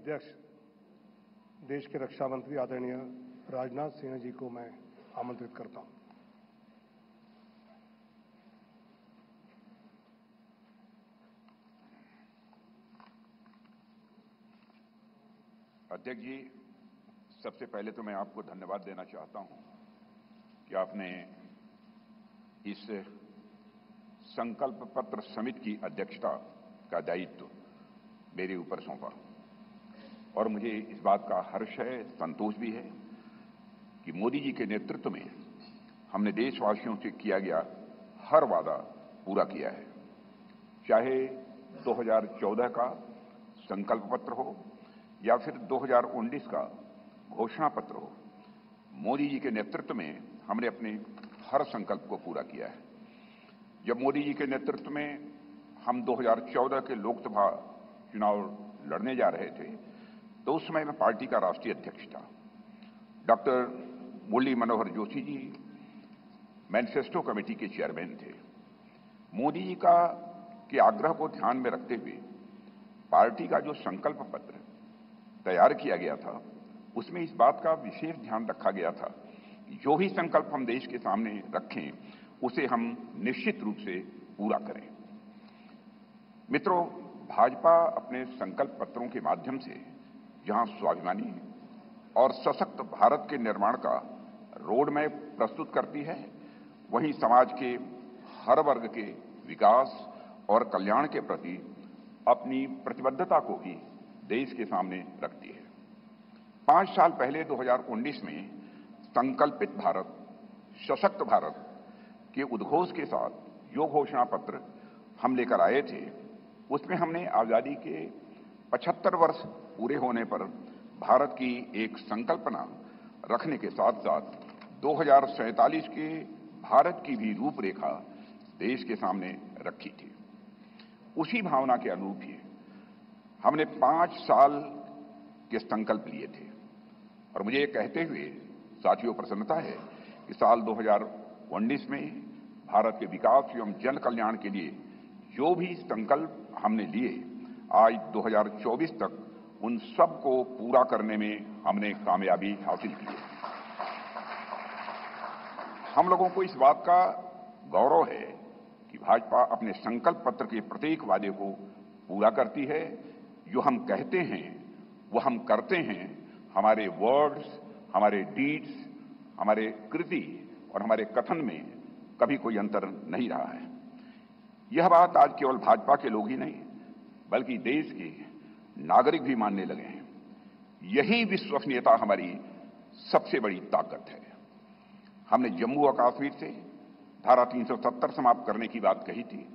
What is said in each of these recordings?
अध्यक्ष देश के रक्षा मंत्री आदरणीय राजनाथ सिंह जी को मैं आमंत्रित करता हूं। अध्यक्ष जी, सबसे पहले तो मैं आपको धन्यवाद देना चाहता हूं कि आपने इस संकल्प पत्र समिति की अध्यक्षता का दायित्व मेरे ऊपर सौंपा और मुझे इस बात का हर्ष है, संतोष भी है कि मोदी जी के नेतृत्व में हमने देशवासियों से किया गया हर वादा पूरा किया है। चाहे 2014 का संकल्प पत्र हो या फिर 2019 का घोषणा पत्र हो, मोदी जी के नेतृत्व में हमने अपने हर संकल्प को पूरा किया है। जब मोदी जी के नेतृत्व में हम 2014 के लोकसभा चुनाव लड़ने जा रहे थे तो उस समय मैं पार्टी का राष्ट्रीय अध्यक्ष था। Doctor Murli Manohar Joshi ji manifesto committee के चेयरमैन थे। मोदी जी के आग्रह को ध्यान में रखते हुए पार्टी का जो संकल्प पत्र तैयार किया गया था उसमें इस बात का विशेष ध्यान रखा गया था कि जो भी संकल्प हम देश के सामने रखें उसे हम निश्चित रूप से पूरा करें। मित्रों, भाजपा अपने संकल्प पत्रों के माध्यम से जहां स्वाभिमानी और सशक्त भारत के निर्माण का रोड मैप प्रस्तुत करती है, वहीं समाज के हर वर्ग के विकास और कल्याण के प्रति अपनी प्रतिबद्धता को भी देश के सामने रखती है। 5 साल पहले 2019 में संकल्पित भारत, सशक्त भारत के उद्घोष के साथ जो घोषणा पत्र हम लेकर आए थे उसमें हमने आजादी के 75 वर्ष पूरे होने पर भारत की एक संकल्पना रखने के साथ साथ 2047 के भारत की भी रूपरेखा देश के सामने रखी थी। उसी भावना के अनुरूप ही हमने 5 साल के संकल्प लिए थे और मुझे ये कहते हुए साथियों प्रसन्नता है कि साल 2019 में भारत के विकास एवं जन कल्याण के लिए जो भी संकल्प हमने लिए, आज 2024 तक उन सब को पूरा करने में हमने कामयाबी हासिल की है। हम लोगों को इस बात का गौरव है कि भाजपा अपने संकल्प पत्र के प्रत्येक वादे को पूरा करती है। जो हम कहते हैं वो हम करते हैं। हमारे वर्ड्स, हमारे डीड्स, हमारे कृति और हमारे कथन में कभी कोई अंतर नहीं रहा है। यह बात आज केवल भाजपा के लोग ही नहीं बल्कि देश के नागरिक भी मानने लगे हैं। यही विश्वसनीयता हमारी सबसे बड़ी ताकत है। हमने जम्मू और कश्मीर से धारा 370 समाप्त करने की बात कही थी।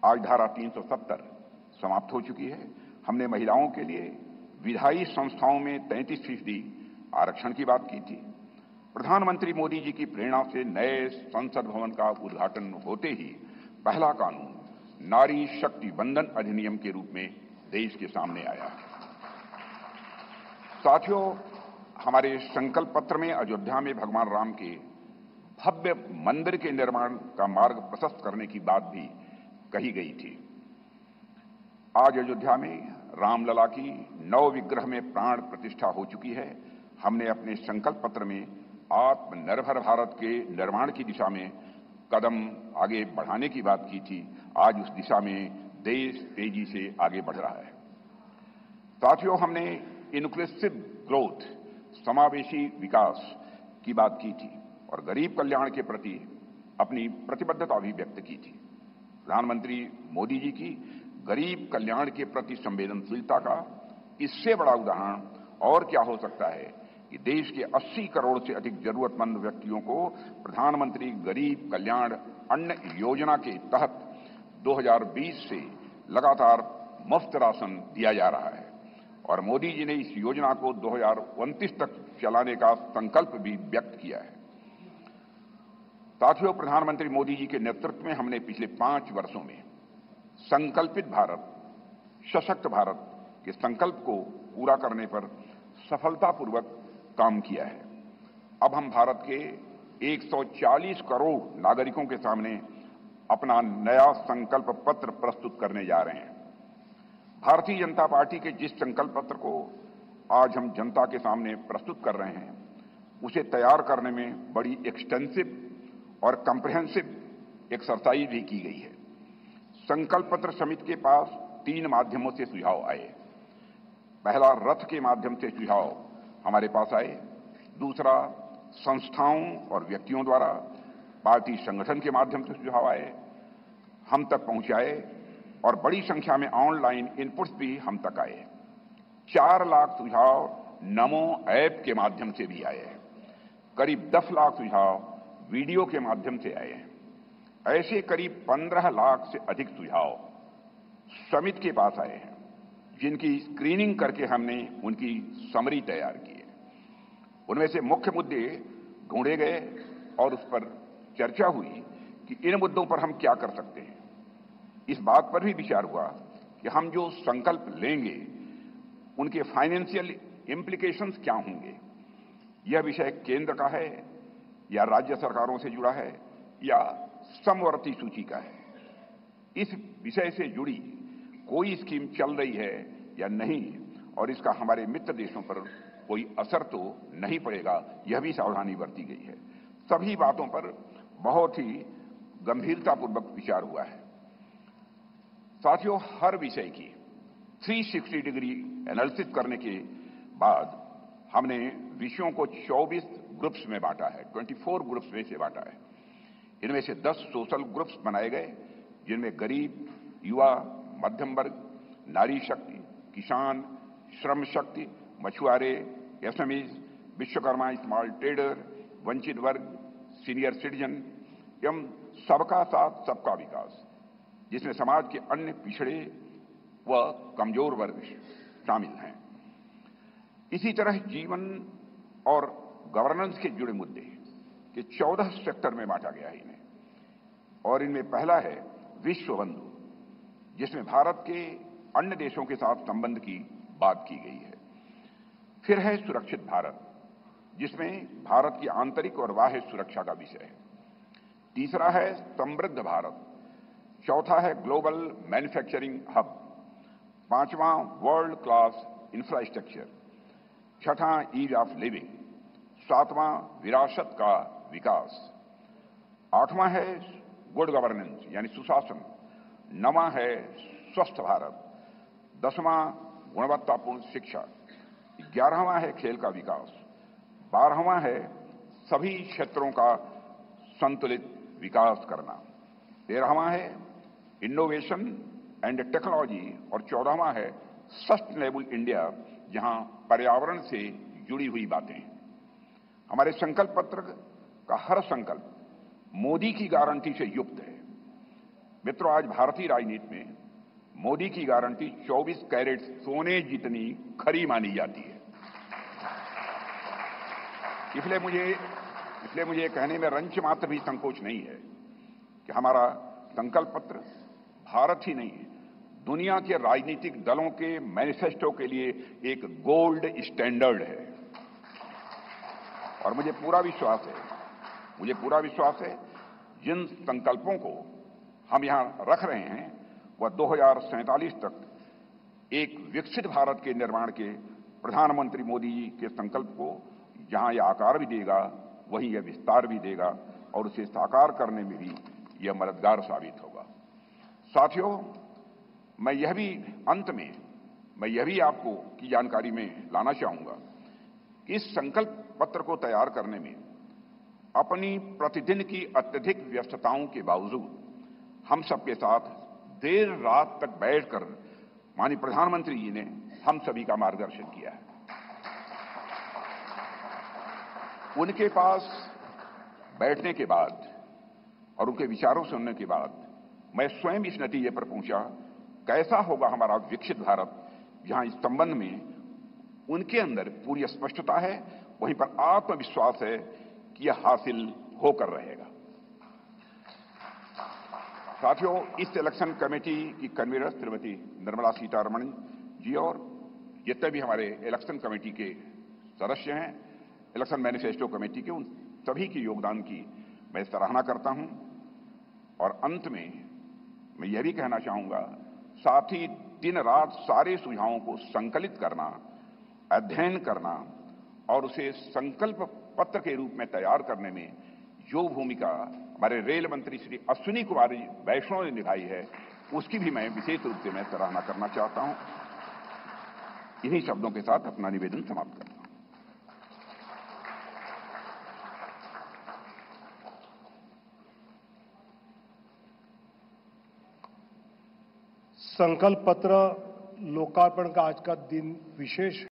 आज धारा 370 समाप्त हो चुकी है। हमने महिलाओं के लिए विधायी संस्थाओं में 33% आरक्षण की बात की थी। प्रधानमंत्री मोदी जी की प्रेरणा से नए संसद भवन का उद्घाटन होते ही पहला कानून नारी शक्ति बंधन अधिनियम के रूप में देश के सामने आया। साथियों, हमारे संकल्प पत्र में अयोध्या में भगवान राम के भव्य मंदिर के निर्माण का मार्ग प्रशस्त करने की बात भी कही गई थी। आज अयोध्या में रामलला की नव विग्रह में प्राण प्रतिष्ठा हो चुकी है। हमने अपने संकल्प पत्र में आत्मनिर्भर भारत के निर्माण की दिशा में कदम आगे बढ़ाने की बात की थी। आज उस दिशा में देश तेजी से आगे बढ़ रहा है। साथियों, हमने इंक्लूसिव ग्रोथ, समावेशी विकास की बात की थी और गरीब कल्याण के प्रति अपनी प्रतिबद्धता भी व्यक्त की थी। प्रधानमंत्री मोदी जी की गरीब कल्याण के प्रति संवेदनशीलता का इससे बड़ा उदाहरण और क्या हो सकता है कि देश के 80 करोड़ से अधिक जरूरतमंद व्यक्तियों को प्रधानमंत्री गरीब कल्याण अन्न योजना के तहत 2020 से लगातार मुफ्त राशन दिया जा रहा है और मोदी जी ने इस योजना को 2029 तक चलाने का संकल्प भी व्यक्त किया है। साथियों, प्रधानमंत्री मोदी जी के नेतृत्व में हमने पिछले 5 वर्षों में संकल्पित भारत, सशक्त भारत के संकल्प को पूरा करने पर सफलतापूर्वक काम किया है। अब हम भारत के 140 करोड़ नागरिकों के सामने अपना नया संकल्प पत्र प्रस्तुत करने जा रहे हैं। भारतीय जनता पार्टी के जिस संकल्प पत्र को आज हम जनता के सामने प्रस्तुत कर रहे हैं, उसे तैयार करने में बड़ी एक्सटेंसिव और कॉम्प्रिहेंसिव एक्सरसाइज भी की गई है। संकल्प पत्र समिति के पास 3 माध्यमों से सुझाव आए। पहला, रथ के माध्यम से सुझाव हमारे पास आए। दूसरा, संस्थाओं और व्यक्तियों द्वारा पार्टी संगठन के माध्यम से सुझाव आए, हम तक पहुंचाए, और बड़ी संख्या में ऑनलाइन इनपुट्स भी हम तक आए। 4 लाख सुझाव नमो ऐप के माध्यम से भी आए हैं। करीब 10 लाख सुझाव वीडियो के माध्यम से आए हैं। ऐसे करीब 15 लाख से अधिक सुझाव समिति के पास आए हैं, जिनकी स्क्रीनिंग करके हमने उनकी समरी तैयार की है। उनमें से मुख्य मुद्दे ढूंढे गए और उस पर चर्चा हुई कि इन मुद्दों पर हम क्या कर सकते हैं। इस बात पर भी विचार हुआ कि हम जो संकल्प लेंगे उनके फाइनेंशियल इम्प्लीकेशंस क्या होंगे। यह विषय केंद्र का है या राज्य सरकारों से जुड़ा है या समवर्ती सूची का है। इस विषय से जुड़ी कोई स्कीम चल रही है या नहीं, और इसका हमारे मित्र देशों पर कोई असर तो नहीं पड़ेगा, यह भी सावधानी बरती गई है। सभी बातों पर बहुत ही गंभीरतापूर्वक विचार हुआ है। साथियों, हर विषय की 360 डिग्री एनालिसिस करने के बाद हमने विषयों को 24 ग्रुप्स में बांटा है, 24 ग्रुप्स में से बांटा है। इनमें से 10 सोशल ग्रुप्स बनाए गए, जिनमें गरीब, युवा, मध्यम वर्ग, नारी शक्ति, किसान, श्रम शक्ति, मछुआरे, एसएमईज, विश्वकर्मा, स्मॉल ट्रेडर, वंचित वर्ग, सीनियर सिटीजन एवं सबका साथ सबका विकास, जिसमें समाज के अन्य पिछड़े व कमजोर वर्ग शामिल हैं। इसी तरह जीवन और गवर्नेंस के जुड़े मुद्दे के 14 सेक्टर में बांटा गया है इन्हें, और इनमें पहला है विश्व बंधु, जिसमें भारत के अन्य देशों के साथ संबंध की बात की गई है। फिर है सुरक्षित भारत, जिसमें भारत की आंतरिक और बाह्य सुरक्षा का विषय है। तीसरा है समृद्ध भारत। चौथा है ग्लोबल मैन्युफैक्चरिंग हब। पांचवां वर्ल्ड क्लास इंफ्रास्ट्रक्चर। छठा ईज ऑफ लिविंग। सातवां विरासत का विकास। आठवां है गुड गवर्नेंस यानी सुशासन। नवां है स्वस्थ भारत। 10वां गुणवत्तापूर्ण शिक्षा। 11वां है खेल का विकास। 12वां है सभी क्षेत्रों का संतुलित विकास करना। 13वां है इनोवेशन एंड टेक्नोलॉजी, और 14वां है सस्टेनेबल इंडिया, जहां पर्यावरण से जुड़ी हुई बातें। हमारे संकल्प पत्र का हर संकल्प मोदी की गारंटी से युक्त है। मित्रों, आज भारतीय राजनीति में मोदी की गारंटी 24 कैरेट सोने जितनी खरी मानी जाती है। इसलिए मुझे कहने में रंच मात्र भी संकोच नहीं है कि हमारा संकल्प पत्र भारत ही नहीं, दुनिया के राजनीतिक दलों के मैनिफेस्टो के लिए एक गोल्ड स्टैंडर्ड है। और मुझे पूरा विश्वास है जिन संकल्पों को हम यहां रख रहे हैं वह 2047 तक एक विकसित भारत के निर्माण के प्रधानमंत्री मोदी जी के संकल्प को जहां यह आकार भी देगा, वहीं यह विस्तार भी देगा और उसे साकार करने में भी यह मददगार साबित होगा। साथियों, मैं यह भी आपको की जानकारी में लाना चाहूंगा कि इस संकल्प पत्र को तैयार करने में अपनी प्रतिदिन की अत्यधिक व्यस्तताओं के बावजूद हम सबके साथ देर रात तक बैठकर माननीय प्रधानमंत्री जी ने हम सभी का मार्गदर्शन किया है। उनके पास बैठने के बाद और उनके विचारों सुनने के बाद मैं स्वयं इस नतीजे पर पहुंचा, कैसा होगा हमारा विकसित भारत, जहां इस संबंध में उनके अंदर पूरी स्पष्टता है, वहीं पर आत्मविश्वास है कि यह हासिल होकर रहेगा। साथियों, इस इलेक्शन कमेटी की कन्वीनर श्रीमती निर्मला सीतारमण जी और जितने भी हमारे इलेक्शन कमेटी के सदस्य हैं, इलेक्शन मैनिफेस्टो कमेटी के, उन सभी के योगदान की मैं सराहना करता हूं। और अंत में मैं यह भी कहना चाहूंगा, साथ ही दिन रात सारे सुझावों को संकलित करना, अध्ययन करना और उसे संकल्प पत्र के रूप में तैयार करने में जो भूमिका हमारे रेल मंत्री श्री अश्विनी कुमार वैष्णव ने निभाई है, उसकी भी मैं विशेष रूप से मैं सराहना करना चाहता हूं। इन्हीं शब्दों के साथ अपना निवेदन समाप्त करता हूं। संकल्प पत्र लोकार्पण का आज का दिन विशेष है।